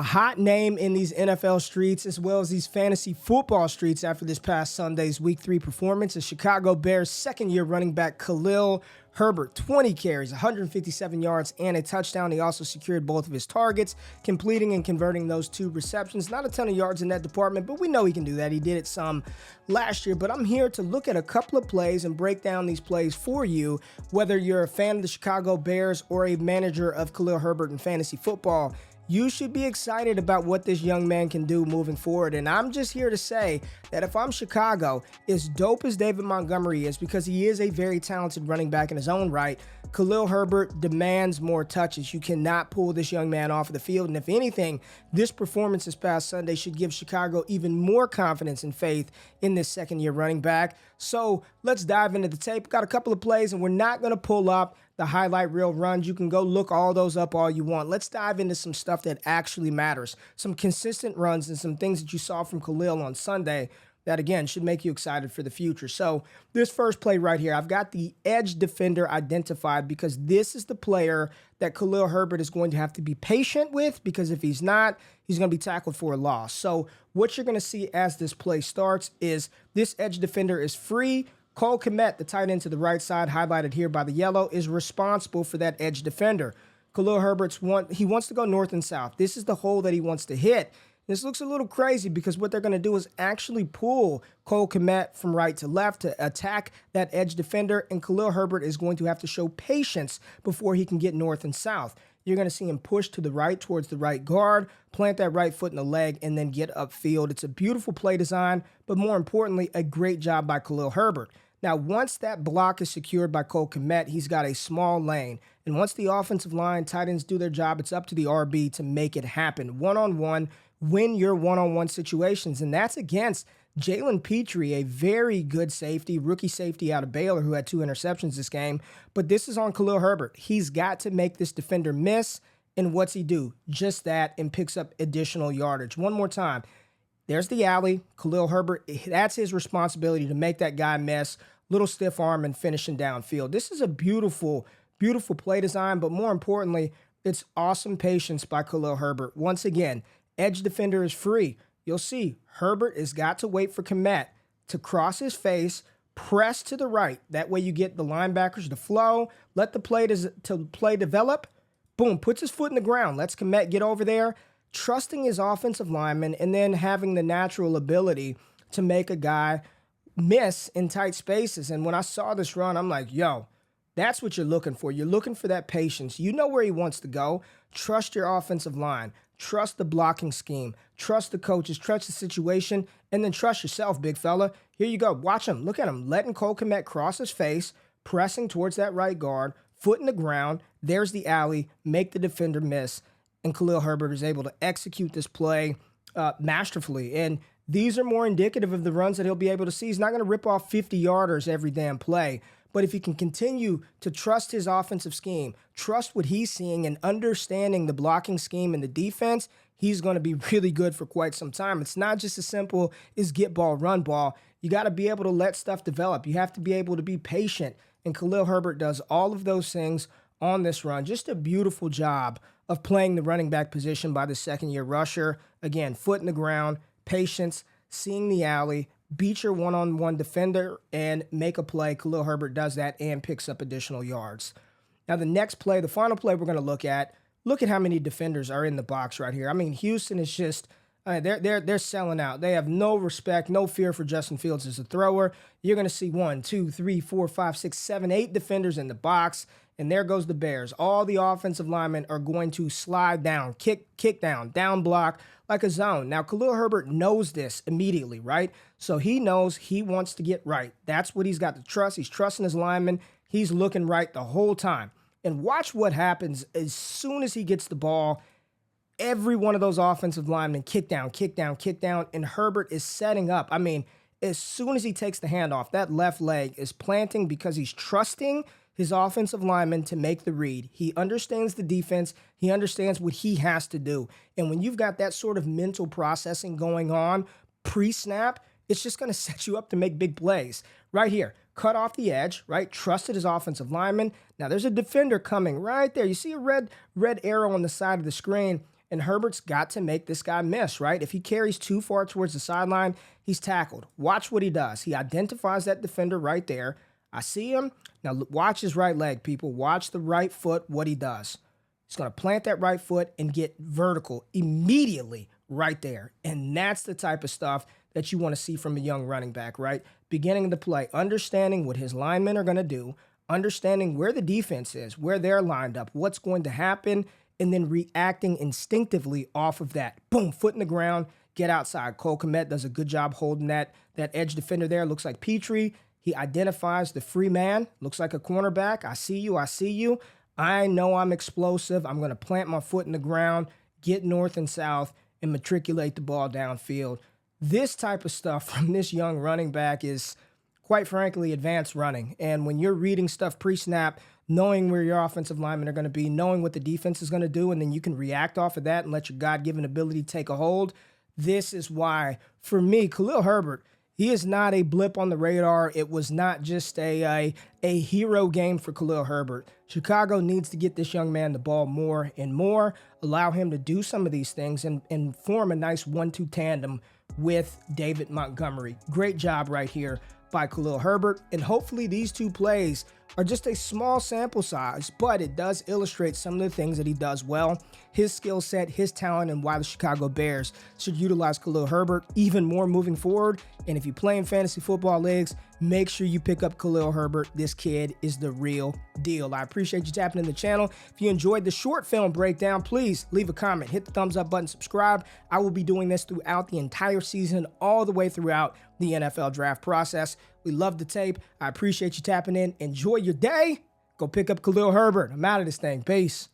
A hot name in these NFL streets as well as these fantasy football streets after this past Sunday's Week 3 performance is Chicago Bears second-year running back Khalil Herbert. 20 carries, 157 yards, and a touchdown. He also secured both of his targets, completing and converting those 2 receptions. Not a ton of yards in that department, but we know he can do that. He did it some last year, but I'm here to look at a couple of plays and break down these plays for you, whether you're a fan of the Chicago Bears or a manager of Khalil Herbert in fantasy football. You should be excited about what this young man can do moving forward. And I'm just here to say that if I'm Chicago, as dope as David Montgomery is, because he is a very talented running back in his own right, Khalil Herbert demands more touches. You cannot pull this young man off of the field. And if anything, this performance this past Sunday should give Chicago even more confidence and faith in this second-year running back. So let's dive into the tape. Got a couple of plays, and we're not going to pull up the highlight reel runs. You can go look all those up all you want. Let's dive into some stuff that actually matters. Some consistent runs and some things that you saw from Khalil on Sunday that, again, should make you excited for the future. So this first play right here, I've got the edge defender identified because this is the player that Khalil Herbert is going to have to be patient with, because if he's not, he's going to be tackled for a loss. So what you're going to see as this play starts is this edge defender is free. Cole Kmet, the tight end to the right side, highlighted here by the yellow, is responsible for that edge defender. Khalil Herbert's he wants to go north and south. This is the hole that he wants to hit. This looks a little crazy because what they're going to do is actually pull Cole Kmet from right to left to attack that edge defender, and Khalil Herbert is going to have to show patience before he can get north and south. You're going to see him push to the right towards the right guard, plant that right foot in the leg, and then get upfield. It's a beautiful play design, but more importantly, a great job by Khalil Herbert. Now, once that block is secured by Cole Kmet, he's got a small lane. And once the offensive line, tight ends do their job, it's up to the RB to make it happen. One-on-one, win your one-on-one situations. And that's against Jalen Petrie, a very good safety, rookie safety out of Baylor who had 2 interceptions this game. But this is on Khalil Herbert. He's got to make this defender miss. And what's he do? Just that, and picks up additional yardage. One more time. There's the alley. Khalil Herbert, that's his responsibility to make that guy miss. Little stiff arm and finishing downfield. This is a beautiful, beautiful play design, but more importantly, it's awesome patience by Khalil Herbert. Once again, edge defender is free. You'll see Herbert has got to wait for Kmet to cross his face, press to the right. That way you get the linebackers to flow, let the play develop. Boom, puts his foot in the ground, lets Kmet get over there, trusting his offensive lineman, and then having the natural ability to make a guy miss in tight spaces. And when I saw this run, I'm like, yo, that's what you're looking for. You're looking for that patience. You know where he wants to go. Trust your offensive line. Trust the blocking scheme. Trust the coaches. Trust the situation. And then trust yourself, big fella. Here you go. Watch him. Look at him. Letting Cole Kmet cross his face, pressing towards that right guard, foot in the ground. There's the alley. Make the defender miss. And Khalil Herbert is able to execute this play masterfully. And these are more indicative of the runs that he'll be able to see. He's not going to rip off 50-yarders every damn play. But if he can continue to trust his offensive scheme, trust what he's seeing and understanding the blocking scheme and the defense, he's going to be really good for quite some time. It's not just as simple as get ball, run ball. You got to be able to let stuff develop. You have to be able to be patient. And Khalil Herbert does all of those things on this run. Just a beautiful job of playing the running back position by the second-year rusher. Again, foot in the ground, patience, seeing the alley, beat your one-on-one defender, and make a play. Khalil Herbert does that and picks up additional yards. Now, the next play, the final play we're going to look at how many defenders are in the box right here. I mean, Houston is just, they're selling out. They have no respect, no fear for Justin Fields as a thrower. You're going to see 1, 2, 3, 4, 5, 6, 7, 8 defenders in the box. And there goes the Bears. All the offensive linemen are going to slide down, kick down, down block like a zone. Now, Khalil Herbert knows this immediately, right? So he knows he wants to get right. That's what he's got to trust. He's trusting his lineman. He's looking right the whole time. And watch what happens as soon as he gets the ball. Every one of those offensive linemen kick down, kick down, kick down, and Herbert is setting up. I mean, as soon as he takes the handoff, that left leg is planting because he's trusting his offensive lineman to make the read. He understands the defense. He understands what he has to do. And when you've got that sort of mental processing going on pre-snap, it's just going to set you up to make big plays. Right here, cut off the edge, right? Trusted his offensive lineman. Now there's a defender coming right there. You see a red arrow on the side of the screen. And Herbert's got to make this guy miss, right? If he carries too far towards the sideline, he's tackled. Watch what he does. He identifies that defender right there. I see him. Now watch his right leg, people. Watch the right foot, what he does. He's going to plant that right foot and get vertical immediately right there. And that's the type of stuff that you want to see from a young running back, right? Beginning of the play, understanding what his linemen are going to do, understanding where the defense is, where they're lined up, what's going to happen, and then reacting instinctively off of that. Boom, foot in the ground, get outside. Cole Kmet does a good job holding that edge defender there. Looks like Petrie. He identifies the free man. Looks like a cornerback. I see you. I see you. I know I'm explosive. I'm going to plant my foot in the ground, get north and south, and matriculate the ball downfield. This type of stuff from this young running back is, quite frankly, advanced running. And when you're reading stuff pre-snap, knowing where your offensive linemen are going to be, knowing what the defense is going to do, and then you can react off of that and let your God-given ability take a hold, this is why, for me, Khalil Herbert, he is not a blip on the radar. It was not just a hero game for Khalil Herbert. Chicago needs to get this young man the ball more and more, allow him to do some of these things, and form a nice 1-2 tandem with David Montgomery. Great job right here by Khalil Herbert, and hopefully these two plays are just a small sample size, but it does illustrate some of the things that he does well, his skill set, his talent, and why the Chicago Bears should utilize Khalil Herbert even more moving forward. And if you play in fantasy football leagues, make sure you pick up Khalil Herbert. This kid is the real deal. I appreciate you tapping in the channel. If you enjoyed the short film breakdown, please leave a comment, hit the thumbs up button, subscribe. I will be doing this throughout the entire season, all the way throughout the NFL draft process. We love the tape. I appreciate you tapping in. Enjoy your day. Go pick up Khalil Herbert. I'm out of this thing. Peace.